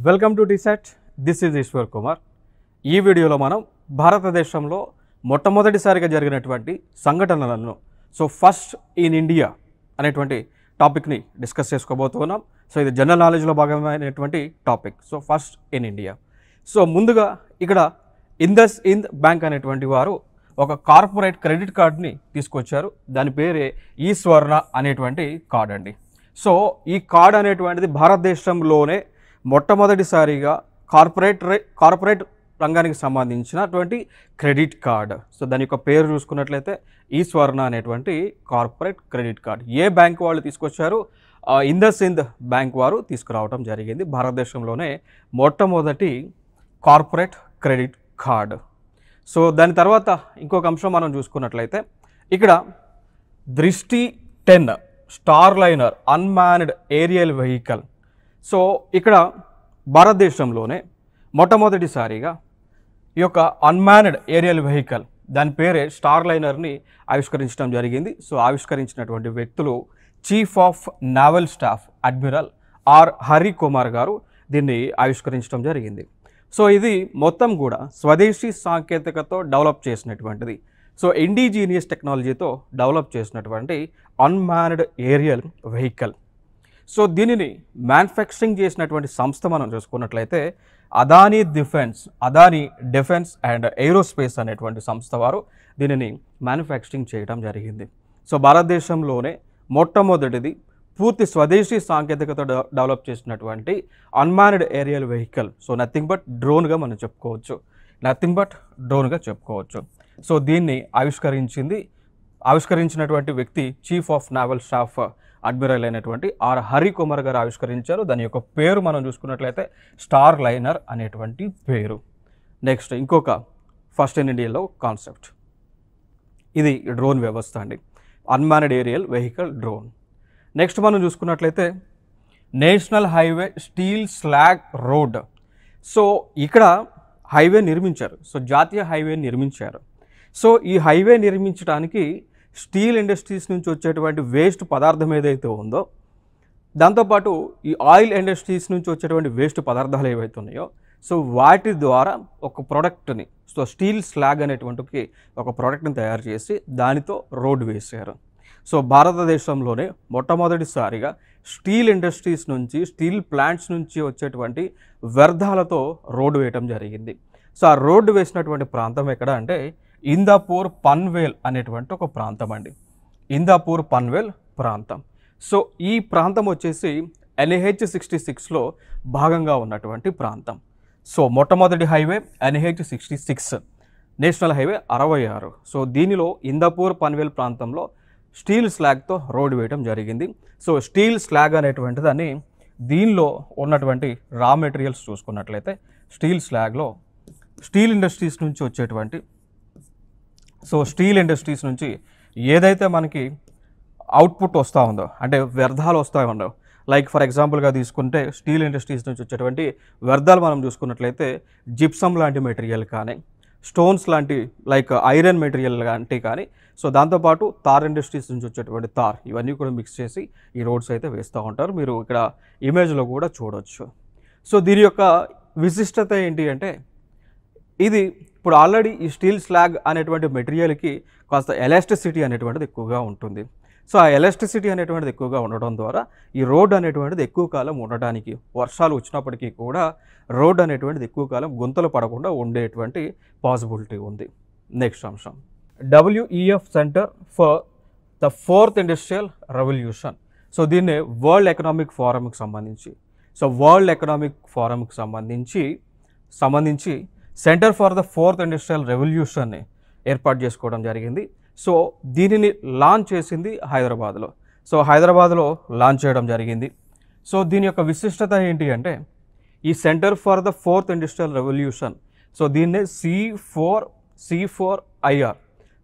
Welcome to డిసెట్. This is Ishwar Kumar. ఈ వీడియోలో మనం భారతదేశంలో మొట్టమొదటిసారిగా జరిగినటువంటి సంఘటనలను ఫస్ట్ ఇన్ ఇండియా అనేటువంటి టాపిక్ని డిస్కస్ చేసుకోబోతున్నాం. ఇది జనరల్ నాలెడ్జ్లో భాగమైనటువంటి టాపిక్. First in India. ముందుగా ఇక్కడ ఇందస్ బ్యాంక్ అనేటువంటి వారు ఒక కార్పొరేట్ క్రెడిట్ కార్డ్ని తీసుకొచ్చారు. దాని పేరే ఈ స్వర్ణ అనేటువంటి కార్డ్ అండి. ఈ కార్డ్ అనేటువంటిది భారతదేశంలోనే మొట్టమొదటిసారిగా కార్పొరేట్ రంగానికి సంబంధించినటువంటి క్రెడిట్ కార్డ్. దాని యొక్క పేరు చూసుకున్నట్లయితే ఈ స్వర్ణ అనేటువంటి కార్పొరేట్ క్రెడిట్ కార్డ్. ఏ బ్యాంక్ వాళ్ళు తీసుకొచ్చారు? ఇందస్ బ్యాంక్ వారు తీసుకురావడం జరిగింది. భారతదేశంలోనే మొట్టమొదటి కార్పొరేట్ క్రెడిట్ కార్డ్. దాని తర్వాత ఇంకొక అంశం మనం చూసుకున్నట్లయితే ఇక్కడ దృష్టి 10 స్టార్లైనర్ అన్మాన్డ్ ఏరియల్ వెహికల్. ఇక్కడ భారతదేశంలోనే మొట్టమొదటిసారిగా ఈ యొక్క అన్మాన్డ్ ఏరియల్ వెహికల్ దాని పేరే స్టార్లైనర్ని ఆవిష్కరించడం జరిగింది. ఆవిష్కరించినటువంటి వ్యక్తులు chief of naval staff admiral R Hari Kumar గారు దీన్ని ఆవిష్కరించడం జరిగింది. ఇది మొత్తం కూడా స్వదేశీ సాంకేతికతో డెవలప్ చేసినటువంటిది. ఇండిజీనియస్ టెక్నాలజీతో డెవలప్ చేసినటువంటి అన్మాన్డ్ ఏరియల్ వెహికల్. దీనిని మ్యానుఫ్యాక్చరింగ్ చేసినటువంటి సంస్థ మనం చూసుకున్నట్లయితే అదానీ డిఫెన్స్ అండ్ ఏరోస్పేస్ అనేటువంటి సంస్థ వారు దీనిని మ్యానుఫ్యాక్చరింగ్ చేయడం జరిగింది. భారతదేశంలోనే మొట్టమొదటిది పూర్తి స్వదేశీ సాంకేతికతో డెవలప్ చేసినటువంటి unmanned aerial vehicle. Nothing but డ్రోన్గా మనం చెప్పుకోవచ్చు. దీన్ని ఆవిష్కరించినటువంటి వ్యక్తి chief of naval staff admiral అయినటువంటి ఆర్ హరి కుమార్ గారు ఆవిష్కరించారు. దాని యొక్క పేరు మనం చూసుకున్నట్లయితే స్టార్ లైనర్ అనేటువంటి పేరు. నెక్స్ట్ ఇంకొక ఫస్ట్ ఇన్ ఇండియాలో కాన్సెప్ట్ ఇది డ్రోన్ వ్యవస్థ అండి. Unmanned aerial vehicle drone. Next మనం చూసుకున్నట్లయితే national highway steel slag road. ఇక్కడ హైవే నిర్మించారు. జాతీయ హైవే నిర్మించారు. ఈ హైవే నిర్మించడానికి స్టీల్ ఇండస్ట్రీస్ నుంచి వచ్చేటువంటి వేస్ట్ పదార్థం ఏదైతే ఉందో, దాంతోపాటు ఈ ఆయిల్ ఇండస్ట్రీస్ నుంచి వచ్చేటువంటి వేస్ట్ పదార్థాలు ఏవైతే ఉన్నాయో వాటి ద్వారా ఒక ప్రోడక్ట్ని స్టీల్ స్లాగ్ అనేటువంటి ఒక ప్రోడక్ట్ని తయారు చేసి దానితో రోడ్డు వేశారు. భారతదేశంలోనే మొట్టమొదటిసారిగా స్టీల్ ఇండస్ట్రీస్ నుంచి స్టీల్ ప్లాంట్స్ నుంచి వచ్చేటువంటి వ్యర్థాలతో రోడ్డు వేయటం జరిగింది. ఆ రోడ్డు వేసినటువంటి ప్రాంతం ఎక్కడ అంటే ఇందాపూర్ పన్వేల్ అనేటువంటి ఒక ప్రాంతం అండి. ఇందాపూర్ పన్వేల్ ప్రాంతం. ఈ ప్రాంతం వచ్చేసి NH-66లో భాగంగా ఉన్నటువంటి ప్రాంతం. మొట్టమొదటి హైవే NH-66 నేషనల్ హైవే 66. దీనిలో ఇందాపూర్ పన్వేల్ ప్రాంతంలో స్టీల్ స్లాగ్తో రోడ్డు వేయడం జరిగింది. స్టీల్ స్లాగ్ అనేటువంటి దాన్ని దీనిలో ఉన్నటువంటి రా మెటీరియల్స్ చూసుకున్నట్లయితే స్టీల్ స్లాగ్లో స్టీల్ ఇండస్ట్రీస్ నుంచి వచ్చేటువంటి స్టీల్ ఇండస్ట్రీస్ నుంచి ఏదైతే మనకి అవుట్పుట్ వస్తూ ఉందో, అంటే వ్యర్థాలు వస్తూ ఉండో, లైక్ ఫర్ ఎగ్జాంపుల్గా తీసుకుంటే స్టీల్ ఇండస్ట్రీస్ నుంచి వచ్చేటువంటి వ్యర్థాలు మనం చూసుకున్నట్లయితే జిప్సమ్ లాంటి మెటీరియల్ కానీ, స్టోన్స్ లాంటి లైక్ ఐరన్ మెటీరియల్ లాంటివి కానీ, దాంతోపాటు తార్ ఇండస్ట్రీస్ నుంచి వచ్చేటువంటి తార్, ఇవన్నీ కూడా మిక్స్ చేసి ఈ రోడ్స్ అయితే వేస్తూ ఉంటారు. మీరు ఇక్కడ ఇమేజ్లో కూడా చూడవచ్చు. దీని యొక్క విశిష్టత ఏంటి అంటే ఇది ఇప్పుడు ఆల్రెడీ ఈ స్టీల్ స్లాగ్ అనేటువంటి మెటీరియల్కి కాస్త ఎలాస్టిసిటీ అనేటువంటిది ఎక్కువగా ఉంటుంది. ఆ ఎలాస్టిసిటీ అనేటువంటిది ఎక్కువగా ఉండడం ద్వారా ఈ రోడ్ అనేటువంటిది ఎక్కువ కాలం ఉండడానికి, వర్షాలు వచ్చినప్పటికీ కూడా రోడ్ అనేటువంటిది ఎక్కువ కాలం గుంతలు పడకుండా ఉండేటువంటి పాసిబిలిటీ ఉంది. నెక్స్ట్ అంశం WEF centre for the 4th industrial revolution. దీన్ని వరల్డ్ ఎకనామిక్ ఫోరంకి సంబంధించి centre for the 4th industrial రెవల్యూషన్ని ఏర్పాటు చేసుకోవడం జరిగింది. దీనిని లాంచ్ చేసింది హైదరాబాద్లో లాంచ్ చేయడం జరిగింది. దీని యొక్క విశిష్టత ఏంటి అంటే ఈ centre for the 4th industrial revolution, దీన్నే C4IR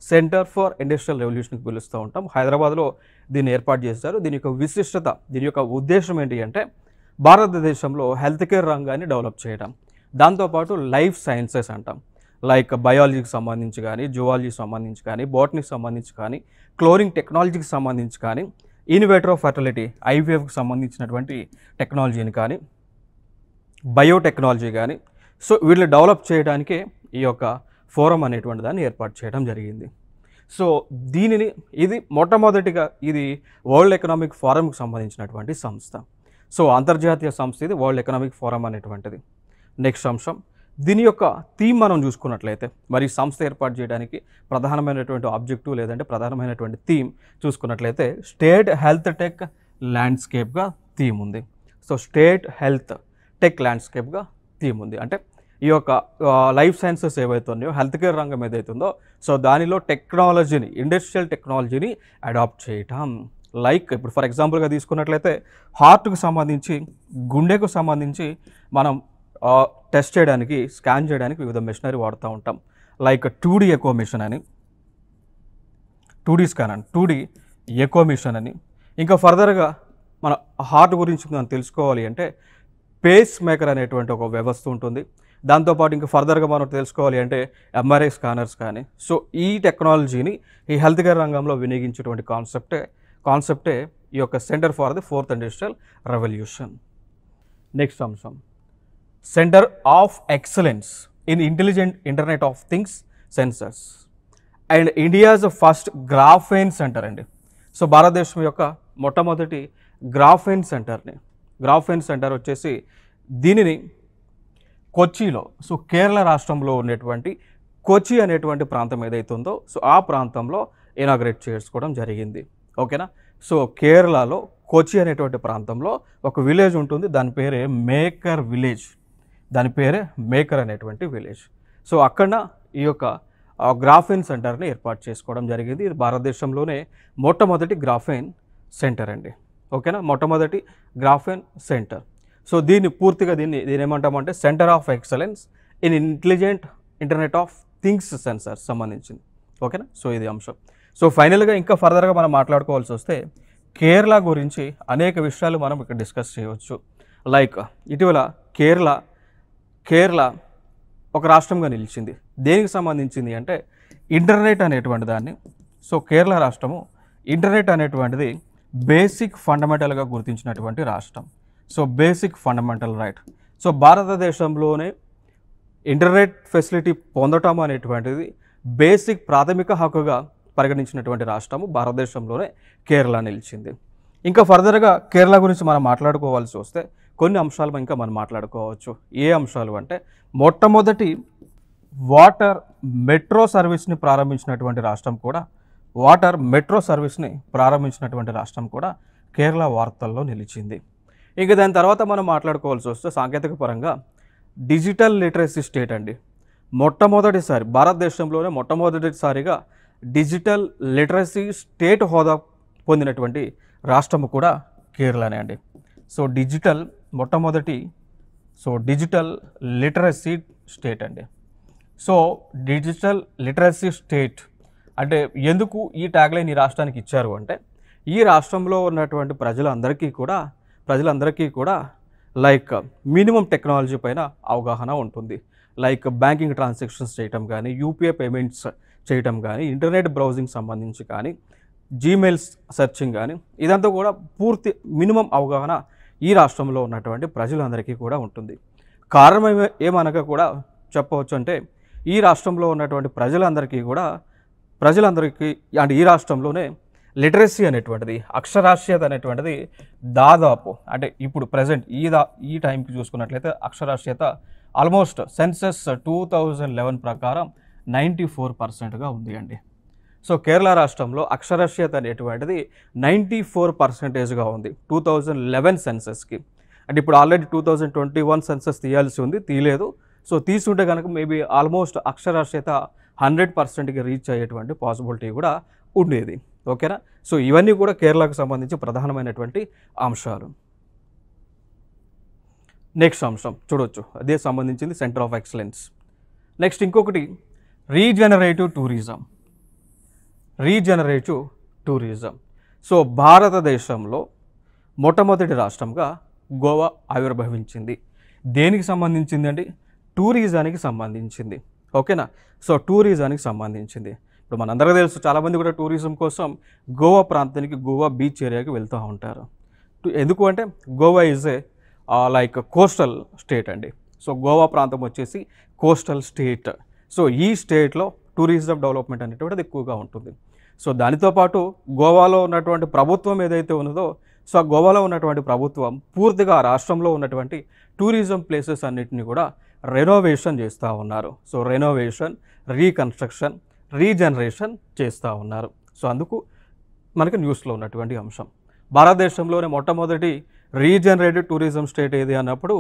సెంటర్ ఫర్ ఇండస్ట్రియల్ రెవల్యూషన్కి పిలుస్తూ ఉంటాం. హైదరాబాద్లో దీన్ని ఏర్పాటు చేశారు. దీని యొక్క విశిష్టత, దీని యొక్క ఉద్దేశం ఏంటి అంటే భారతదేశంలో హెల్త్ కేర్ రంగాన్ని డెవలప్ చేయడం, దాంతోపాటు లైఫ్ సైన్సెస్ అంటాం, లైక్ బయాలజీకి సంబంధించి కానీ, జువాలజీకి సంబంధించి కానీ, బోటనీకి సంబంధించి కానీ, క్లోరింగ్ టెక్నాలజీకి సంబంధించి కానీ, ఇన్వేటర్ ఆఫ్ ఫర్టిలిటీ IVFకి సంబంధించినటువంటి టెక్నాలజీని కానీ, బయోటెక్నాలజీ కానీ, సో వీటిని డెవలప్ చేయడానికే ఈ యొక్క ఫోరం అనేటువంటి దాన్ని ఏర్పాటు చేయడం జరిగింది. సో ఇది మొట్టమొదటిగా ఇది వరల్డ్ ఎకనామిక్ ఫోరంకి సంబంధించినటువంటి సంస్థ. సో అంతర్జాతీయ సంస్థ ఇది వరల్డ్ ఎకనామిక్ ఫోరం అనేటువంటిది. నెక్స్ట్ అంశం, దీని యొక్క థీమ్ మనం చూసుకున్నట్లయితే, మరి సంస్థ ఏర్పాటు చేయడానికి ప్రధానమైనటువంటి ఆబ్జెక్టివ్ లేదంటే ప్రధానమైనటువంటి థీమ్ చూసుకున్నట్లయితే స్టేట్ హెల్త్ టెక్ ల్యాండ్స్కేప్గా థీమ్ ఉంది. సో స్టేట్ హెల్త్ టెక్ ల్యాండ్స్కేప్గా థీమ్ ఉంది. అంటే ఈ యొక్క లైఫ్ సైన్సెస్ ఏవైతే ఉన్నాయో, హెల్త్ కేర్ రంగం ఏదైతుందో, సో దానిలో టెక్నాలజీని, ఇండస్ట్రియల్ టెక్నాలజీని అడాప్ట్ చేయటం. లైక్ ఇప్పుడు ఫర్ ఎగ్జాంపుల్గా తీసుకున్నట్లయితే హార్ట్కు సంబంధించి, గుండెకు సంబంధించి మనం టెస్ట్ చేయడానికి, స్కాన్ చేయడానికి వివిధ మెషినరీ వాడుతూ ఉంటాం. లైక్ 2D ఎకో మిషన్ అని, 2D స్కాన్ అని, 2D ఎకో మిషన్ అని. ఇంకా ఫర్దర్గా మన హార్ట్ గురించి మనం తెలుసుకోవాలి అంటే పేస్ మేకర్ అనేటువంటి ఒక వ్యవస్థ ఉంటుంది. దాంతోపాటు ఇంకా ఫర్దర్గా మనం తెలుసుకోవాలి అంటే MRI స్కానర్స్ కానీ. సో ఈ టెక్నాలజీని ఈ హెల్త్ కేర్ రంగంలో వినియోగించేటువంటి కాన్సెప్టే ఈ యొక్క centre for the 4th industrial revolution. Next అంశం, centre of excellence in intelligent internet of things sensors and India's first graphene centre అండి. సో భారతదేశం యొక్క మొట్టమొదటి గ్రాఫేన్ సెంటర్ వచ్చేసి దీనిని కొచ్చిలో, సో కేరళ రాష్ట్రంలో ఉన్నటువంటి కొచ్చి అనేటువంటి ప్రాంతం ఏదైతే ఉందో, సో ఆ ప్రాంతంలో ఇనాగ్రేట్ చేసుకోవడం జరిగింది. ఓకేనా. సో కేరళలో కొచ్చి అనేటువంటి ప్రాంతంలో ఒక విలేజ్ ఉంటుంది, దాని పేరే మేకర్ విలేజ్. దాని పేరే మేకర్ అనేటువంటి విలేజ్. సో అక్కడ ఈ యొక్క గ్రాఫేన్ సెంటర్ని ఏర్పాటు చేసుకోవడం జరిగింది. ఇది భారతదేశంలోనే మొట్టమొదటి గ్రాఫేన్ సెంటర్ అండి. ఓకేనా, మొట్టమొదటి గ్రాఫేన్ సెంటర్. సో దీన్ని ఏమంటామంటే centre of excellence in intelligent internet of things sensors సంబంధించింది. ఓకేనా. సో ఇది అంశం. సో ఫైనల్గా ఇంకా ఫర్దర్గా మనం మాట్లాడుకోవాల్సి వస్తే కేరళ గురించి అనేక విషయాలు మనం ఇక్కడ డిస్కస్ చేయవచ్చు. లైక్ ఇటీవల కేరళ ఒక రాష్ట్రంగా నిలిచింది. దేనికి సంబంధించింది అంటే ఇంటర్నెట్ అనేటువంటి దాన్ని. సో కేరళ రాష్ట్రము ఇంటర్నెట్ అనేటువంటిది బేసిక్ ఫండమెంటల్గా గుర్తించినటువంటి రాష్ట్రం. So basic fundamental right. So భారతదేశంలోనే ఇంటర్నెట్ ఫెసిలిటీ పొందటం అనేటువంటిది బేసిక్ ప్రాథమిక హక్కుగా పరిగణించినటువంటి రాష్ట్రము భారతదేశంలోనే కేరళ నిలిచింది. ఇంకా ఫర్దర్గా కేరళ గురించి మనం మాట్లాడుకోవాల్సి వస్తే కొన్ని అంశాలు ఇంకా మనం మాట్లాడుకోవచ్చు. ఏ అంశాలు అంటే మొట్టమొదటి వాటర్ మెట్రో సర్వీస్ని ప్రారంభించినటువంటి రాష్ట్రం కూడా కేరళ వార్తల్లో నిలిచింది. ఇక దాని తర్వాత మనం మాట్లాడుకోవాల్సి వస్తే సాంకేతిక పరంగా డిజిటల్ లిటరసీ స్టేట్ అండి. భారతదేశంలోనే మొట్టమొదటిసారిగా డిజిటల్ లిటరసీ స్టేట్ హోదా పొందినటువంటి రాష్ట్రము కూడా కేరళనే అండి. సో డిజిటల్ లిటరసీ స్టేట్ అండి. సో డిజిటల్ లిటరసీ స్టేట్ అంటే ఎందుకు ఈ ట్యాగ్లైన్ ఈ రాష్ట్రానికి ఇచ్చారు అంటే ఈ రాష్ట్రంలో ఉన్నటువంటి ప్రజలందరికీ కూడా లైక్ మినిమం టెక్నాలజీ పైన అవగాహన ఉంటుంది. లైక్ బ్యాంకింగ్ ట్రాన్సాక్షన్స్ చేయటం కానీ, యూపీఐ పేమెంట్స్ చేయటం కానీ, ఇంటర్నెట్ బ్రౌజింగ్ సంబంధించి కానీ, జీమెయిల్స్ సెర్చింగ్ కానీ, ఇదంతా కూడా పూర్తి మినిమం అవగాహన ఈ రాష్ట్రంలో ఉన్నటువంటి ప్రజలందరికీ కూడా ఉంటుంది. కారణం ఏమనగా కూడా చెప్పవచ్చు అంటే ఈ రాష్ట్రంలో ఉన్నటువంటి ప్రజలందరికీ అంటే ఈ రాష్ట్రంలోనే లిటరసీ అనేటువంటిది, అక్షరాస్యత అనేటువంటిది దాదాపు అంటే ఇప్పుడు ప్రజెంట్ ఈ టైంకి చూసుకున్నట్లయితే అక్షరాస్యత ఆల్మోస్ట్ సెన్సస్ 2011 ప్రకారం 94%గా ఉంది అండి. సో కేరళ రాష్ట్రంలో అక్షరాస్యత అనేటువంటిది 94%గా ఉంది 2011 సెన్సస్కి. అంటే ఇప్పుడు ఆల్రెడీ 2021 సెన్సస్ తీయాల్సి ఉంది, తీయలేదు. సో తీసుంటే కనుక మేబీ ఆల్మోస్ట్ అక్షరాస్యత 100%కి రీచ్ అయ్యేటువంటి పాసిబిలిటీ కూడా ఉండేది. ఓకేనా. సో ఇవన్నీ కూడా కేరళకు సంబంధించి ప్రధానమైనటువంటి అంశాలు. నెక్స్ట్ అంశం చూడవచ్చు, అదే సంబంధించింది సెంటర్ ఆఫ్ ఎక్సలెన్స్. నెక్స్ట్ ఇంకొకటి రీజనరేటివ్ టూరిజం. సో భారతదేశంలో మొట్టమొదటి రాష్ట్రంగా గోవా ఆవిర్భవించింది. దేనికి సంబంధించింది అండి? టూరిజానికి సంబంధించింది. ఓకేనా. సో టూరిజానికి సంబంధించింది. ఇప్పుడు మనందరికీ తెలుసు, చాలామంది కూడా టూరిజం కోసం గోవా ప్రాంతానికి, గోవా బీచ్ ఏరియాకి వెళ్తూ ఉంటారు. ఎందుకు అంటే Goa is a like coastal state అండి. సో గోవా ప్రాంతం వచ్చేసి కోస్టల్ స్టేట్. సో ఈ స్టేట్లో టూరిజం డెవలప్మెంట్ అనేటువంటిది ఎక్కువగా ఉంటుంది. సో దానితో పాటు గోవాలో ఉన్నటువంటి ప్రభుత్వం ఏదైతే ఉన్నదో, సో ఆ గోవాలో ఉన్నటువంటి ప్రభుత్వం పూర్తిగా రాష్ట్రంలో ఉన్నటువంటి టూరిజం ప్లేసెస్ అన్నిటిని కూడా రెనోవేషన్ చేస్తూ ఉన్నారు. సో రెనోవేషన్, రీకన్స్ట్రక్షన్, రీజనరేషన్ చేస్తూ ఉన్నారు. సో అందుకు మనకి న్యూస్లో ఉన్నటువంటి అంశం. భారతదేశంలోనే మొట్టమొదటి రీజనరేటెడ్ టూరిజం స్టేట్ ఏది అన్నప్పుడు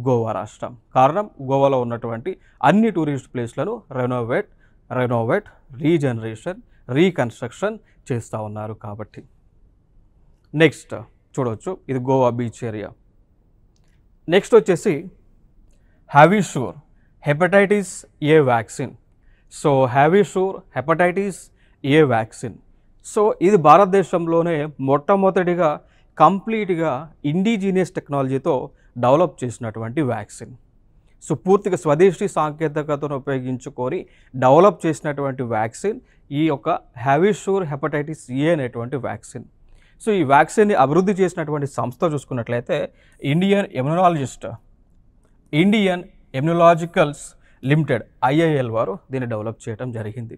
గోవా రాష్ట్రం. కారణం గోవాలో ఉన్నటువంటి అన్ని టూరిస్ట్ ప్లేస్లను రెనోవేట్, రీజనరేషన్, రీకన్స్ట్రక్షన్ చేస్తూ ఉన్నారు కాబట్టి. నెక్స్ట్ చూడవచ్చు, ఇది గోవా బీచ్ ఏరియా. నెక్స్ట్ వచ్చేసి Havisure hepatitis A vaccine. So Havisure hepatitis A vaccine. So ఇది భారతదేశంలోనే మొట్టమొదటిగా కంప్లీట్గా ఇండిజీనియస్ టెక్నాలజీతో డెవలప్ చేసినటువంటి వ్యాక్సిన్. సో పూర్తిగా స్వదేశీ సాంకేతికతను ఉపయోగించుకొని డెవలప్ చేసినటువంటి వ్యాక్సిన్ ఈ యొక్క హ్యావిషూర్ హెపటైటిస్ ఏ అనేటువంటి వ్యాక్సిన్. సో ఈ వ్యాక్సిన్ని అభివృద్ధి చేసినటువంటి సంస్థ చూసుకున్నట్లయితే ఇండియన్ ఇమ్యునాలజికల్స్ లిమిటెడ్ IIL వారు దీన్ని డెవలప్ చేయడం జరిగింది.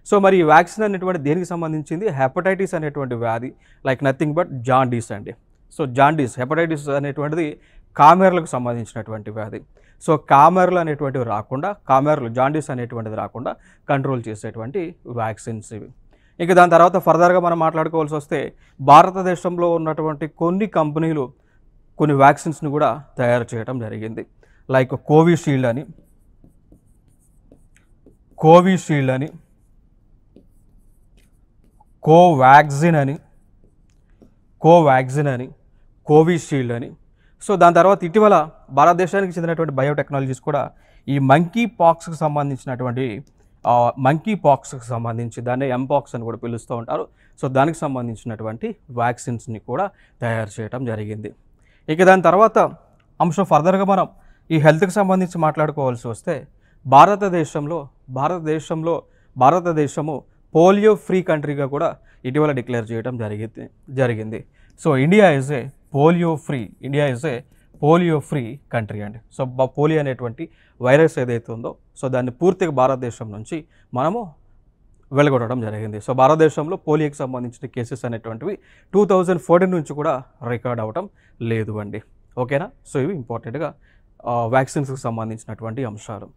సో మరి ఈ వ్యాక్సిన్ అనేటువంటి దేనికి సంబంధించింది? హెపటైటిస్ అనేటువంటి వ్యాధి, లైక్ నథింగ్ బట్ జాండీస్ అండి. సో జాండీస్, హెపటైటిస్ అనేటువంటిది కామెర్లకు సంబంధించినటువంటి వ్యాధి. సో కామెర్లు అనేటువంటివి రాకుండా, జాండీస్ అనేటువంటిది రాకుండా కంట్రోల్ చేసేటువంటి వ్యాక్సిన్స్ ఇవి. ఇక దాని తర్వాత ఫర్దర్గా మనం మాట్లాడుకోవాల్సి వస్తే భారతదేశంలో ఉన్నటువంటి కొన్ని కంపెనీలు కొన్ని వ్యాక్సిన్స్ని కూడా తయారు చేయడం జరిగింది. లైక్ కోవిషీల్డ్ అని, కోవాక్సిన్ అని, కోవిషీల్డ్ అని. సో దాని తర్వాత ఇటీవల భారతదేశానికి చెందినటువంటి బయోటెక్నాలజీస్ కూడా ఈ మంకీ పాక్స్కి సంబంధించి దాన్ని ఎంపాక్స్ అని కూడా పిలుస్తూ ఉంటారు. సో దానికి సంబంధించినటువంటి వ్యాక్సిన్స్ని కూడా తయారు చేయడం జరిగింది. ఇక దాని తర్వాత అంశం ఫర్దర్గా మనం ఈ హెల్త్కి సంబంధించి మాట్లాడుకోవాల్సి వస్తే భారతదేశము పోలియో ఫ్రీ కంట్రీగా కూడా ఇటీవల డిక్లేర్ చేయడం జరిగింది. So India is a polio free country అండి. సో పోలియో అనేటువంటి వైరస్ ఏదైతే ఉందో, సో దాన్ని పూర్తిగా భారతదేశం నుంచి మనము వెలుగొట్టడం జరిగింది. సో భారతదేశంలో పోలియోకి సంబంధించిన కేసెస్ అనేటువంటివి 2014 నుంచి కూడా రికార్డ్ అవ్వడం లేదు అండి. ఓకేనా? సో ఇవి ఇంపార్టెంట్గా వ్యాక్సిన్స్కి సంబంధించినటువంటి అంశాలు.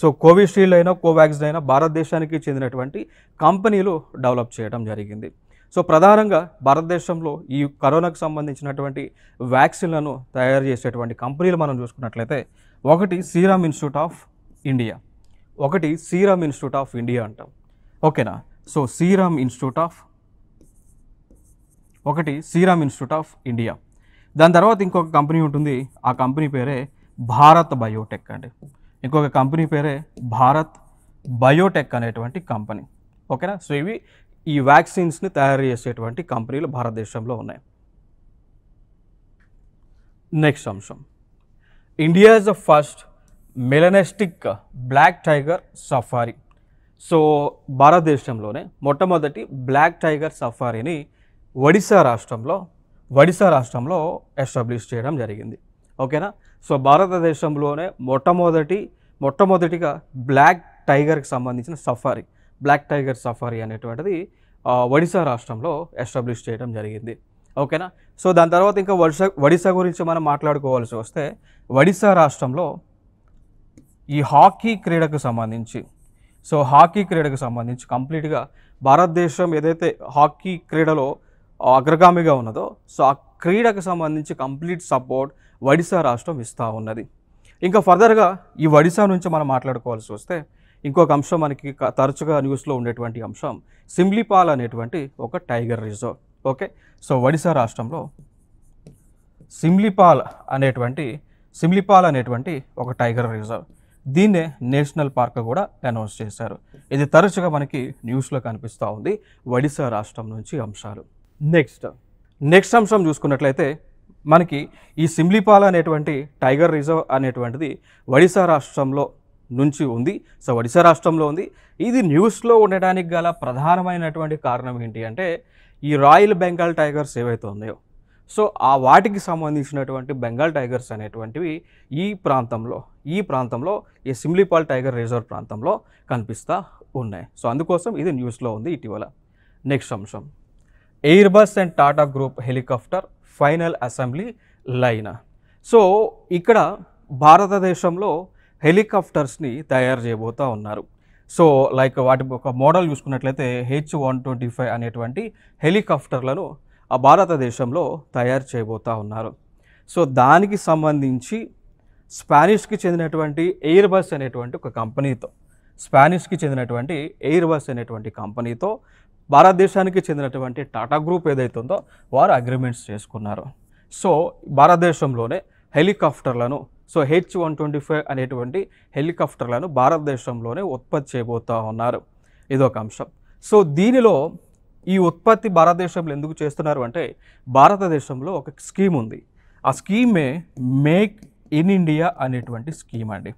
సో కోవిషీల్డ్ అయినా కోవాక్సిన్ అయినా భారతదేశానికి చెందినటువంటి కంపెనీలు డెవలప్ చేయడం జరిగింది. సో ప్రధానంగా భారతదేశంలో ఈ కరోనాకు సంబంధించినటువంటి వ్యాక్సిన్లను తయారు చేసేటువంటి కంపెనీలు మనం చూసుకున్నట్లయితే ఒకటి సీరమ్ ఇన్స్టిట్యూట్ ఆఫ్ ఇండియా అంటాం. ఓకేనా? So serum institute of India. దాని తర్వాత ఇంకొక కంపెనీ ఉంటుంది, ఆ కంపెనీ పేరే భారత్ బయోటెక్ అండి. ఇంకొక కంపెనీ పేరే భారత్ బయోటెక్ అనేటువంటి కంపెనీ. ఓకేనా? సో ఇవి ఈ వ్యాక్సిన్స్ని తయారు చేసేటువంటి కంపెనీలు భారతదేశంలో ఉన్నాయి. నెక్స్ట్ అంశం, India is the first melanistic black tiger safari. So భారతదేశంలోనే మొట్టమొదటి బ్లాక్ టైగర్ సఫారీని ఒడిశా రాష్ట్రంలో ఎస్టాబ్లిష్ చేయడం జరిగింది. ఓకేనా? సో భారతదేశంలోనే మొట్టమొదటిగా బ్లాక్ టైగర్కి సంబంధించిన బ్లాక్ టైగర్ సఫారీ అనేటువంటిది ఒడిశా రాష్ట్రంలో ఎస్టాబ్లిష్ చేయడం జరిగింది. ఓకేనా? సో దాని తర్వాత ఇంకా ఒడిశా గురించి మనం మాట్లాడుకోవాల్సి వస్తే ఒడిశా రాష్ట్రంలో ఈ హాకీ క్రీడకు సంబంధించి కంప్లీట్గా భారతదేశం ఏదైతే హాకీ క్రీడలో అగ్రగామిగా ఉన్నదో, సో ఆ క్రీడకు సంబంధించి కంప్లీట్ సపోర్ట్ ఒడిశా రాష్ట్రం ఇస్తూ ఉన్నది. ఇంకా ఫర్దర్గా ఈ ఒడిశా నుంచి మనం మాట్లాడుకోవాల్సి వస్తే ఇంకొక అంశం మనకి తరచుగా న్యూస్లో ఉండేటువంటి అంశం సిమ్లీపాల్ అనేటువంటి ఒక tiger reserve. Okay? So Odisha రాష్ట్రంలో సిమ్లీపాల్ అనేటువంటి ఒక టైగర్ రిజర్వ్, దీన్నే నేషనల్ పార్క్ కూడా అనౌన్స్ చేశారు. ఇది తరచుగా మనకి న్యూస్లో కనిపిస్తూ ఉంది ఒడిశా రాష్ట్రం నుంచి అంశాలు. నెక్స్ట్ అంశం చూసుకున్నట్లయితే మనకి ఈ సిమ్లీపాల్ అనేటువంటి టైగర్ రిజర్వ్ అనేటువంటిది ఒడిశా రాష్ట్రంలో నుంచి ఉంది. సో ఒడిశా రాష్ట్రంలో ఉంది. ఇది న్యూస్లో ఉండడానికి గల ప్రధానమైనటువంటి కారణం ఏంటి అంటే ఈ రాయల్ బెంగాల్ టైగర్స్ ఏవైతే ఉన్నాయో, సో ఆ వాటికి సంబంధించినటువంటి బెంగాల్ టైగర్స్ అనేటువంటివి ఈ ప్రాంతంలో ఈ సిమ్లీపాల్ టైగర్ రిజర్వ్ ప్రాంతంలో కనిపిస్తూ ఉన్నాయి. సో అందుకోసం ఇది న్యూస్లో ఉంది ఇటీవల. నెక్స్ట్ అంశం, air bus and Tata group helicopter final assembly line. So ఇక్కడ భారతదేశంలో హెలికాప్టర్స్ని తయారు చేయబోతూ ఉన్నారు. సో లైక్ వాటి ఒక మోడల్ చూసుకున్నట్లయితే H-125 అనేటువంటి హెలికాప్టర్లను ఆ భారతదేశంలో తయారు చేయబోతూ ఉన్నారు. సో దానికి సంబంధించి స్పానిష్కి చెందినటువంటి ఎయిర్ బస్ అనేటువంటి ఒక కంపెనీతో భారతదేశానికి చెందినటువంటి టాటా గ్రూప్ ఏదైతే ఉందో వారు అగ్రిమెంట్స్ చేసుకున్నారు. సో భారతదేశంలోనే హెలికాప్టర్లను H-125 అనేటువంటి హెలికాప్టర్లను భారతదేశంలోనే ఉత్పత్తి చేయబోతూ ఉన్నారు. ఇదొక అంశం. సో దీనిలో ఈ ఉత్పత్తి భారతదేశంలో ఎందుకు చేస్తున్నారు అంటే భారతదేశంలో ఒక స్కీమ్ ఉంది. ఆ స్కీమే మేక్ ఇన్ ఇండియా అనేటువంటి స్కీమ్ అండి.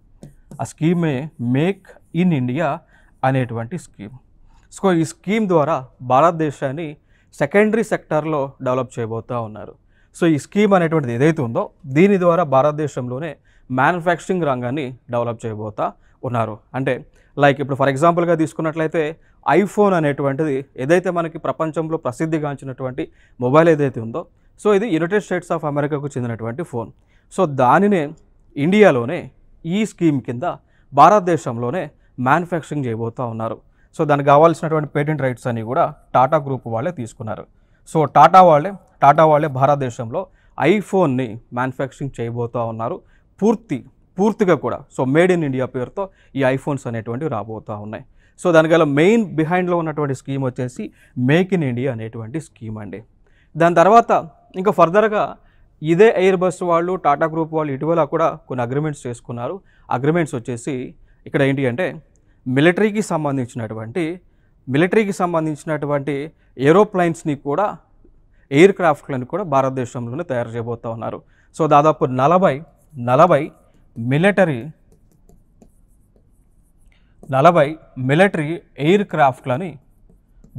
ఆ స్కీమే మేక్ ఇన్ ఇండియా అనేటువంటి స్కీమ్. సో ఈ స్కీమ్ ద్వారా భారతదేశాన్ని సెకండరీ సెక్టార్లో డెవలప్ చేయబోతూ ఉన్నారు. సో ఈ స్కీమ్ అనేటువంటిది ఏదైతే ఉందో దీని ద్వారా భారతదేశంలోనే మ్యానుఫ్యాక్చరింగ్ రంగాన్ని డెవలప్ చేయబోతా ఉన్నారు. అంటే లైక్ ఇప్పుడు ఫర్ ఎగ్జాంపుల్గా తీసుకున్నట్లయితే ఐఫోన్ అనేటువంటిది ఏదైతే మనకి ప్రపంచంలో ప్రసిద్ధిగాంచినటువంటి మొబైల్ ఏదైతే ఉందో సో ఇది యునైటెడ్ స్టేట్స్ ఆఫ్ అమెరికాకు చెందినటువంటి ఫోన్. సో దానినే ఇండియాలోనే ఈ స్కీమ్ కింద భారతదేశంలోనే మ్యానుఫ్యాక్చరింగ్ చేయబోతూ ఉన్నారు. సో దానికి కావాల్సినటువంటి పేటెంట్ రైట్స్ అన్నీ కూడా టాటా గ్రూప్ వాళ్ళే తీసుకున్నారు. సో టాటా వాళ్ళే భారతదేశంలో ఐఫోన్ని మ్యానుఫ్యాక్చరింగ్ చేయబోతూ ఉన్నారు. పూర్తిగా కూడా సో మేడ్ ఇన్ ఇండియా పేరుతో ఈ ఐఫోన్స్ అనేటువంటివి రాబోతూ ఉన్నాయి. సో దానివల్ల మెయిన్ బిహైండ్లో ఉన్నటువంటి స్కీమ్ వచ్చేసి మేక్ ఇన్ ఇండియా అనేటువంటి స్కీమ్ అండి. దాని తర్వాత ఇంకా ఫర్దర్గా ఇదే ఎయిర్ బస్ వాళ్ళు టాటా గ్రూప్ వాళ్ళు ఇటీవల కూడా కొన్ని అగ్రిమెంట్స్ చేసుకున్నారు. అగ్రిమెంట్స్ వచ్చేసి ఇక్కడ ఏంటి అంటే మిలిటరీకి సంబంధించినటువంటి ఏరోప్లైన్స్ని కూడా ఎయిర్ క్రాఫ్ట్లను కూడా భారతదేశంలోనే తయారు చేయబోతూ ఉన్నారు. సో దాదాపు 40 మిలిటరీ ఎయిర్ క్రాఫ్ట్లని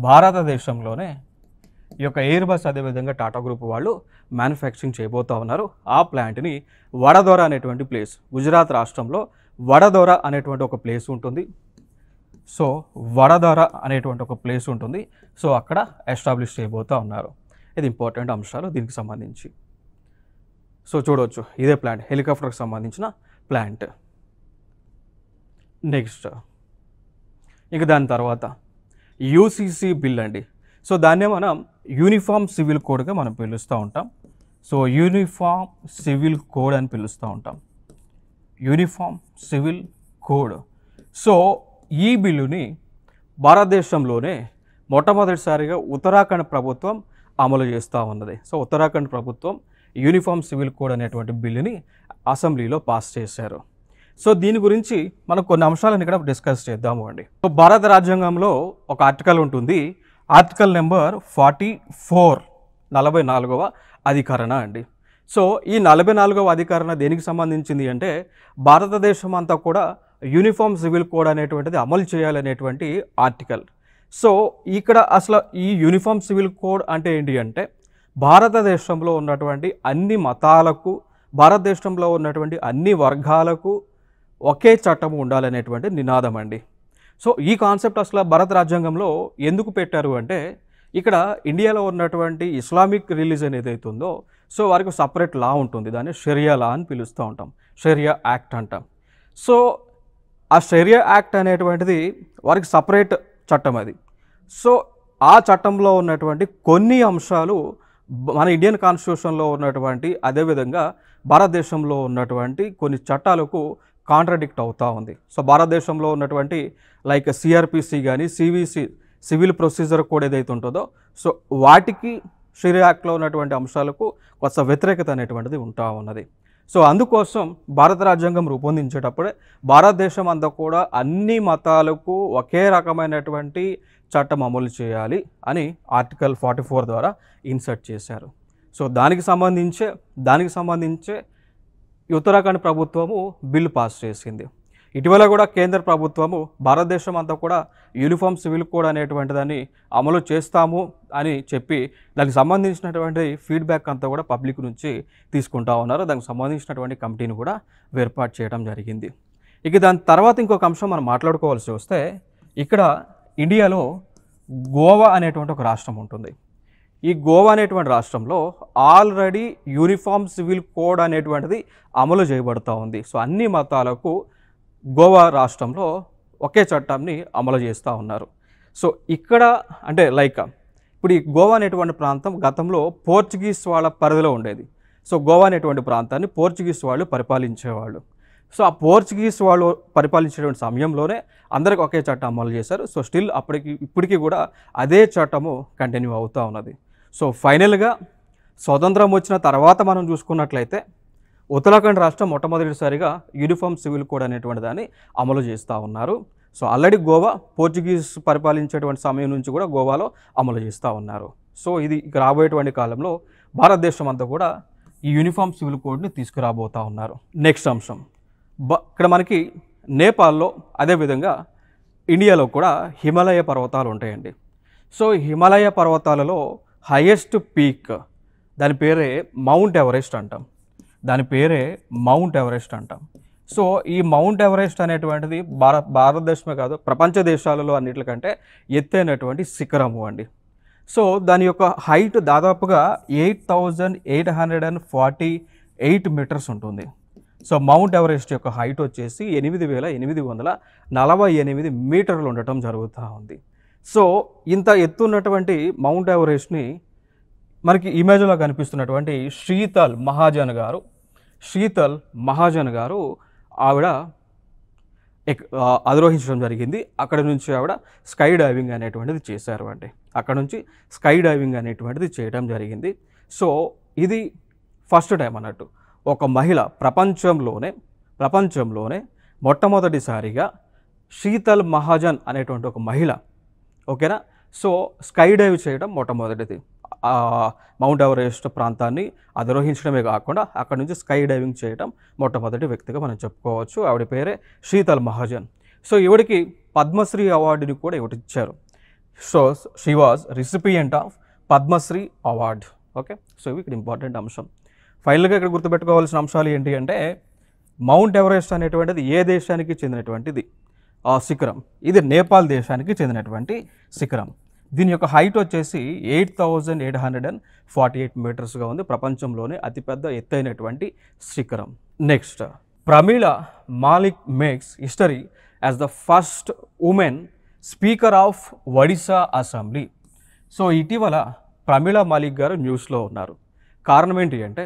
భారతదేశంలోనే ఈ యొక్క ఎయిర్ బస్ అదేవిధంగా టాటా గ్రూప్ వాళ్ళు మ్యానుఫ్యాక్చరింగ్ చేయబోతూ ఉన్నారు. ఆ ప్లాంట్ని వడోదర అనేటువంటి ప్లేస్, గుజరాత్ రాష్ట్రంలో వడోదర అనేటువంటి ఒక ప్లేస్ ఉంటుంది. సో వడోదర అనేటువంటి ఒక ప్లేస్ ఉంటుంది. సో అక్కడ ఎస్టాబ్లిష్ చేయబోతూ ఉన్నారు. ఇది ఇంపార్టెంట్ అంశాలు దీనికి సంబంధించి. సో చూడవచ్చు ఇదే ప్లాంట్, హెలికాప్టర్కి సంబంధించిన ప్లాంట్. నెక్స్ట్ ఇక దాని తర్వాత యూసీసీ బిల్ అండి. సో దాన్నే మనం యూనిఫామ్ సివిల్ కోడ్గా మనం పిలుస్తూ ఉంటాం. సో యూనిఫామ్ సివిల్ కోడ్ అని పిలుస్తూ ఉంటాం. Uniform civil code. సో ఈ బిల్లుని భారతదేశంలోనే మొట్టమొదటిసారిగా ఉత్తరాఖండ్ ప్రభుత్వం అమలు చేస్తూ ఉన్నది. సో ఉత్తరాఖండ్ ప్రభుత్వం యూనిఫామ్ సివిల్ కోడ్ అనేటువంటి బిల్లుని అసెంబ్లీలో పాస్ చేశారు. సో దీని గురించి మనం కొన్ని అంశాలను ఇక్కడ డిస్కస్ చేద్దాము అండి. సో భారత రాజ్యాంగంలో ఒక ఆర్టికల్ ఉంటుంది, ఆర్టికల్ నెంబర్ 44, 44వ అధికరణ అండి. సో ఈ 44వ అధికరణ దేనికి సంబంధించింది అంటే భారతదేశం అంతా కూడా యూనిఫామ్ సివిల్ కోడ్ అనేటువంటిది అమలు చేయాలనేటువంటి ఆర్టికల్. సో ఇక్కడ అసలు ఈ యూనిఫామ్ సివిల్ కోడ్ అంటే ఏంటి అంటే భారతదేశంలో ఉన్నటువంటి అన్ని మతాలకు, భారతదేశంలో ఉన్నటువంటి అన్ని వర్గాలకు ఒకే చట్టం ఉండాలనేటువంటి నినాదం అండి. సో ఈ కాన్సెప్ట్ అసలు భారత రాజ్యాంగంలో ఎందుకు పెట్టారు అంటే ఇక్కడ ఇండియాలో ఉన్నటువంటి ఇస్లామిక్ రిలీజన్ ఏదైతే ఉందో సో వారికి సపరేట్ లా ఉంటుంది, దాన్ని షరియా లా అని పిలుస్తూ ఉంటాం, షరియా యాక్ట్ అంటాం. సో ఆ షరియా యాక్ట్ అనేటువంటిది వారికి సపరేట్ చట్టం అది. సో ఆ చట్టంలో ఉన్నటువంటి కొన్ని అంశాలు మన ఇండియన్ కాన్స్టిట్యూషన్లో ఉన్నటువంటి అదేవిధంగా భారతదేశంలో ఉన్నటువంటి కొన్ని చట్టాలకు కాంట్రడిక్ట్ అవుతూ ఉంది. సో భారతదేశంలో ఉన్నటువంటి లైక్ సిఆర్పిసి కానీ సివిసి సివిల్ ప్రొసీజర్ కోడ్ ఏదైతే ఉంటుందో సో వాటికి షరియా యాక్ట్లో ఉన్నటువంటి అంశాలకు కొంత వ్యతిరేకత అనేటువంటిది ఉంటా ఉన్నది. సో అందుకోసం భారత రాజ్యాంగం రూపొందించేటప్పుడే భారతదేశం అంతా కూడా అన్ని మతాలకు ఒకే రకమైనటువంటి చట్టం అమలు చేయాలి అని ఆర్టికల్ 44 ద్వారా ఇన్సర్ట్ చేశారు. సో దానికి సంబంధించే ఉత్తరాఖండ్ ప్రభుత్వము బిల్లు పాస్ చేసింది. ఇటీవల కూడా కేంద్ర ప్రభుత్వము భారతదేశం అంతా కూడా యూనిఫామ్ సివిల్ కోడ్ అనేటువంటి దాన్ని అమలు చేస్తాము అని చెప్పి దానికి సంబంధించినటువంటి ఫీడ్బ్యాక్ అంతా కూడా పబ్లిక్ నుంచి తీసుకుంటా ఉన్నారు. దానికి సంబంధించినటువంటి కమిటీని కూడా ఏర్పాటు చేయడం జరిగింది. ఇక దాని తర్వాత ఇంకొక అంశం మనం మాట్లాడుకోవాల్సి వస్తే ఇక్కడ ఇండియాలో గోవా అనేటువంటి ఒక రాష్ట్రం ఉంటుంది. ఈ గోవా అనేటువంటి రాష్ట్రంలో ఆల్రెడీ యూనిఫామ్ సివిల్ కోడ్ అనేటువంటిది అమలు చేయబడుతూ ఉంది. సో అన్ని మతాలకు గోవా రాష్ట్రంలో ఒకే చట్టాన్ని అమలు చేస్తూ ఉన్నారు. సో ఇక్కడ అంటే ఇప్పుడు ఈ గోవా అనేటువంటి ప్రాంతం గతంలో పోర్చుగీస్ వాళ్ళ పరిధిలో ఉండేది. సో గోవా అనేటువంటి ప్రాంతాన్ని పోర్చుగీస్ వాళ్ళు పరిపాలించేవాళ్ళు. సో ఆ పోర్చుగీస్ వాళ్ళు పరిపాలించేటువంటి సమయంలోనే అందరికి ఒకే చట్టం అమలు చేశారు. సో స్టిల్ ఇప్పటికీ కూడా అదే చట్టము కంటిన్యూ అవుతూ ఉన్నది. సో ఫైనల్గా స్వతంత్రం వచ్చిన తర్వాత మనం చూసుకున్నట్లయితే ఉత్తరాఖండ్ రాష్ట్రం మొట్టమొదటిసారిగా యూనిఫామ్ సివిల్ కోడ్ అనేటువంటి దాన్ని అమలు చేస్తూ ఉన్నారు. సో ఆల్రెడీ గోవా పోర్చుగీస్ పరిపాలించేటువంటి సమయం నుంచి కూడా గోవాలో అమలు చేస్తూ ఉన్నారు. సో ఇది రాబోయేటువంటి కాలంలో భారతదేశం అంతా కూడా ఈ యూనిఫామ్ సివిల్ కోడ్ని తీసుకురాబోతూ ఉన్నారు. నెక్స్ట్ అంశం ఇక్కడ మనకి నేపాల్లో అదేవిధంగా ఇండియాలో కూడా హిమాలయ పర్వతాలు ఉంటాయండి. సో హిమాలయ పర్వతాలలో హైయెస్ట్ పీక్ దాని పేరే మౌంట్ ఎవరెస్ట్ అంటాం. సో ఈ మౌంట్ ఎవరెస్ట్ అనేటువంటిది భారతదేశమే కాదు ప్రపంచ దేశాలలో అన్నిటికంటే ఎత్తైనటువంటి శిఖరము అండి. సో దాని యొక్క హైట్ దాదాపుగా 8,848 మీటర్స్ ఉంటుంది. సో మౌంట్ ఎవరెస్ట్ యొక్క హైట్ వచ్చేసి 8,848 మీటర్లు ఉండటం జరుగుతూ ఉంది. సో ఇంత ఎత్తున్నటువంటి మౌంట్ ఎవరెస్ట్ని మనకి ఇమేజ్లో కనిపిస్తున్నటువంటి శీతల్ మహాజన్ గారు ఆవిడ అధిరోహించడం జరిగింది. అక్కడ నుంచి ఆవిడ స్కై డైవింగ్ అనేటువంటిది చేశారు అండి. అక్కడ నుంచి స్కై డైవింగ్ అనేటువంటిది చేయడం జరిగింది. సో ఇది ఫస్ట్ టైం అన్నట్టు ఒక మహిళ ప్రపంచంలోనే మొట్టమొదటిసారిగా శీతల్ మహాజన్ అనేటువంటి ఒక మహిళ ఓకేనా. సో స్కై డైవ్ చేయడం మొట్టమొదటిది. మౌంట్ ఎవరెస్ట్ ప్రాంతాన్ని అధిరోహించడమే కాకుండా అక్కడ నుంచి స్కై డైవింగ్ చేయడం మొట్టమొదటి వ్యక్తిగా మనం చెప్పుకోవచ్చు. ఆవిడ పేరే శీతల్ మహాజన్. సో ఈవిడికి పద్మశ్రీ అవార్డుని కూడా ఇచ్చారు. So she was recipient of Padmashri award. Okay, so ఇవి ఇక్కడ ఇంపార్టెంట్ అంశం. ఫైనల్గా ఇక్కడ గుర్తుపెట్టుకోవాల్సిన అంశాలు ఏంటి అంటే మౌంట్ ఎవరెస్ట్ అనేటువంటిది ఏ దేశానికి చెందినటువంటిది శిఖరం? ఇది నేపాల్ దేశానికి చెందినటువంటి శిఖరం. దీని యొక్క హైట్ వచ్చేసి 8,848 మీటర్స్గా ఉంది. ప్రపంచంలోనే అతిపెద్ద ఎత్తైనటువంటి శిఖరం. Next, Pramila Malik makes history as the first women speaker of Odisha assembly. So ఇటీవల ప్రమీళ మాలిక్ గారు న్యూస్లో ఉన్నారు. కారణం ఏంటి అంటే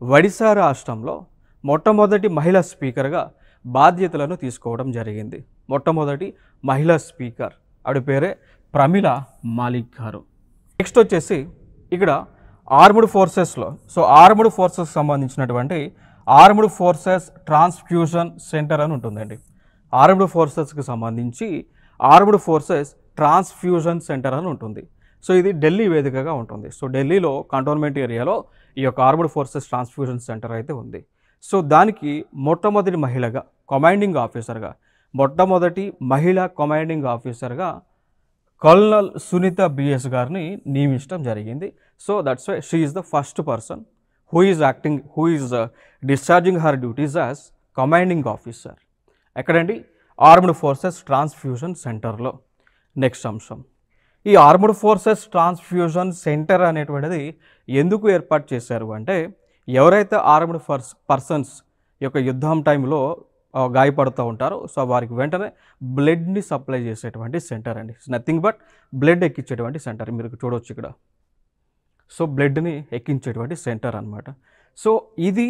ఒడిశా రాష్ట్రంలో మొట్టమొదటి మహిళా స్పీకర్గా బాధ్యతలను తీసుకోవడం జరిగింది. మొట్టమొదటి మహిళా స్పీకర్ ఆవిడ పేరే ప్రమీళ మాలిక్ గారు. నెక్స్ట్ వచ్చేసి ఇక్కడ ఆర్మ్డ్ ఫోర్సెస్లో ఆర్మ్డ్ ఫోర్సెస్ సంబంధించినటువంటి ఆర్మ్డ్ ఫోర్సెస్ ట్రాన్స్ఫ్యూజన్ సెంటర్ అని ఉంటుందండి. ఆర్మ్డ్ ఫోర్సెస్కి సంబంధించి ఆర్మ్డ్ ఫోర్సెస్ ట్రాన్స్ఫ్యూజన్ సెంటర్ అని ఉంటుంది. సో ఇది ఢిల్లీ వేదికగా ఉంటుంది. సో ఢిల్లీలో కంటోన్మెంట్ ఏరియాలో ఈ యొక్క ఆర్మ్డ్ ఫోర్సెస్ ట్రాన్స్ఫ్యూజన్ సెంటర్ అయితే ఉంది. సో దానికి మొట్టమొదటి మహిళగా మొట్టమొదటి మహిళా కమాండింగ్ ఆఫీసర్గా కల్నల్ సునీత బిఎస్ గారిని నియమించడం జరిగింది. So that's why she is the first person who is discharging her duties as commanding officer. ఎక్కడండి? ఆర్మ్డ్ ఫోర్సెస్ ట్రాన్స్ఫ్యూజన్ సెంటర్లో. నెక్స్ట్ అంశం, ఈ ఆర్మ్డ్ ఫోర్సెస్ ట్రాన్స్ఫ్యూజన్ సెంటర్ అనేటువంటిది ఎందుకు ఏర్పాటు చేశారు అంటే ఎవరైతే ఆర్మ్డ్ పర్సన్స్ యొక్క యుద్ధం టైంలో గాయపడుతూ ఉంటారో సో వారికి వెంటనే బ్లడ్ని సప్లై చేసేటువంటి సెంటర్ అండి. నథింగ్ బట్ బ్లడ్ ఎక్కించేటువంటి సెంటర్. మీరు చూడవచ్చు ఇక్కడ. సో బ్లడ్ని ఎక్కించేటువంటి సెంటర్ అనమాట. సో ఇది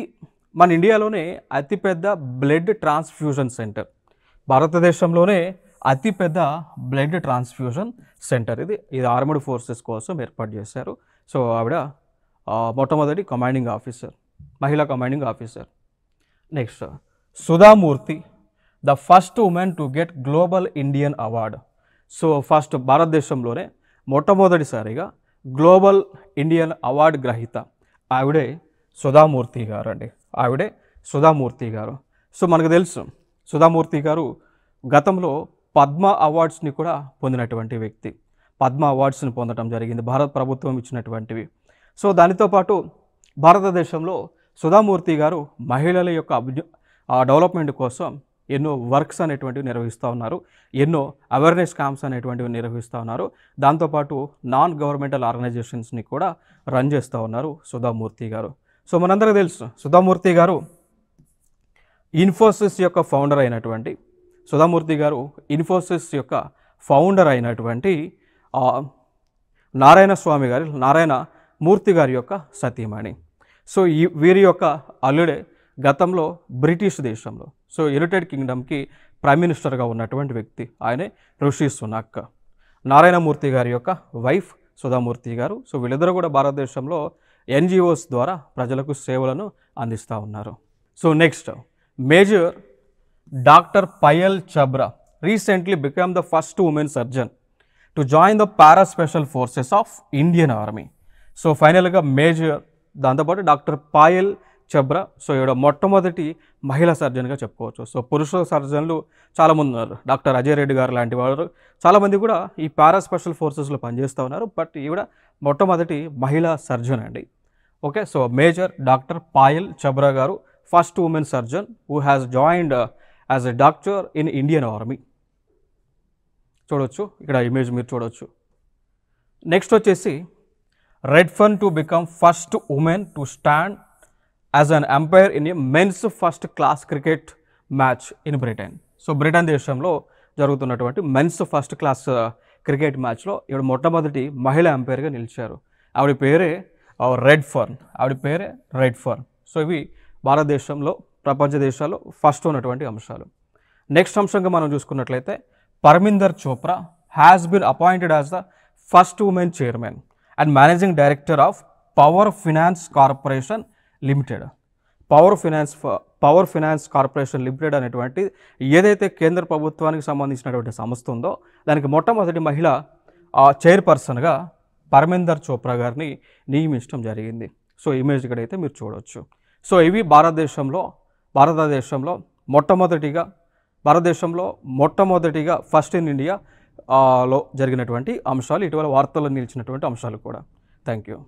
మన ఇండియాలోనే అతిపెద్ద బ్లడ్ ట్రాన్స్ఫ్యూజన్ సెంటర్. భారతదేశంలోనే అతిపెద్ద బ్లడ్ ట్రాన్స్ఫ్యూజన్ సెంటర్ ఇది ఆర్మ్డ్ ఫోర్సెస్ కోసం ఏర్పాటు చేశారు. సో ఆవిడ మొట్టమొదటి కమాండింగ్ ఆఫీసర్, మహిళా commanding officer. Next, Sudha Murty, the first women to get global Indian award. So first భారతదేశంలోనే మొట్టమొదటిసారిగా గ్లోబల్ ఇండియన్ అవార్డు గ్రహీత ఆవిడే సుధామూర్తి గారు అండి. సో మనకు తెలుసు సుధామూర్తి గారు గతంలో పద్మ అవార్డ్స్ని కూడా పొందినటువంటి వ్యక్తి. పద్మ అవార్డ్స్ని పొందడం జరిగింది, భారత ప్రభుత్వం ఇచ్చినటువంటివి. సో దానితో పాటు భారతదేశంలో సుధామూర్తి గారు మహిళల యొక్క డెవలప్మెంట్ కోసం ఎన్నో వర్క్స్ అనేటువంటివి నిర్వహిస్తూ ఉన్నారు, ఎన్నో అవేర్నెస్ క్యాంప్స్ అనేటువంటివి నిర్వహిస్తూ ఉన్నారు. దాంతోపాటు నాన్ గవర్నమెంటల్ ఆర్గనైజేషన్స్ని కూడా రన్ చేస్తూ ఉన్నారు సుధామూర్తి గారు. సో మనందరికీ తెలుసు సుధామూర్తి గారు ఇన్ఫోసిస్ యొక్క ఫౌండర్ అయినటువంటి సుధామూర్తి గారు ఇన్ఫోసిస్ యొక్క ఫౌండర్ అయినటువంటి నారాయణ మూర్తి గారి యొక్క సతీమణి. సో వీరి యొక్క అల్లుడే గతంలో బ్రిటిష్ దేశంలో సో యునైటెడ్ కింగ్డమ్కి ప్రైమ్ మినిస్టర్గా ఉన్నటువంటి వ్యక్తి, ఆయనే ఋషి సునాక్. నారాయణమూర్తి గారి యొక్క వైఫ్ సుధామూర్తి గారు. సో వీళ్ళిద్దరూ కూడా భారతదేశంలో NGOs ద్వారా ప్రజలకు సేవలను అందిస్తూ ఉన్నారు. So next, major doctor Payal Chhabra recently become the first women surgeon to join the para special forces of Indian army. So ఫైనల్గా మేజర్, దాంతోపాటు డాక్టర్ పాయల్ చబ్రా, సో ఈవిడ మొట్టమొదటి మహిళా సర్జన్గా చెప్పుకోవచ్చు. సో పురుష సర్జన్లు చాలామంది ఉన్నారు, డాక్టర్ అజయ్ రెడ్డి గారు లాంటి వారు చాలామంది కూడా ఈ పారా స్పెషల్ ఫోర్సెస్లో పనిచేస్తూ ఉన్నారు. బట్ ఈవిడ మొట్టమొదటి మహిళా సర్జన్ అండి. Okay, so major doctor Payal Chhabra గారు first women surgeon who has joined as a doctor in Indian army. చూడవచ్చు ఇక్కడ ఇమేజ్ మీరు చూడవచ్చు. నెక్స్ట్ వచ్చేసి Redfern to become first women to stand as an umpire in a men's first class cricket match in Britain. So Britain దేశంలో జరుగుతున్నటువంటి men's first class cricket మ్యాచ్లో ఈవిడ మొట్టమొదటి మహిళా అంపైర్గా నిలిచారు. ఆవిడ పేరే రెడ్ఫర్న్. సో ఇవి భారతదేశంలో ప్రపంచ దేశాల్లో ఫస్ట్ ఉన్నటువంటి అంశాలు. నెక్స్ట్ అంశంగా మనం చూసుకున్నట్లయితే Parminder Chopra has been appointed as the first women chairman and managing director of Power Finance Corporation Limited. Power Finance Corporation Limited అనేటువంటి ఏదైతే కేంద్ర ప్రభుత్వానికి సంబంధించినటువంటి సంస్థ ఉందో దానికి మొట్టమొదటి మహిళ చైర్పర్సన్గా పర్మిందర్ చోప్రా గారిని నియమించడం జరిగింది. సో ఇమేజ్ ఇక్కడైతే మీరు చూడవచ్చు. సో ఇవి భారతదేశంలో మొట్టమొదటిగా ఫస్ట్ ఇన్ ఇండియాలో జరిగినటువంటి అంశాలు, ఇటీవల వార్తల్లో నిలిచినటువంటి అంశాలు కూడా. Thank you.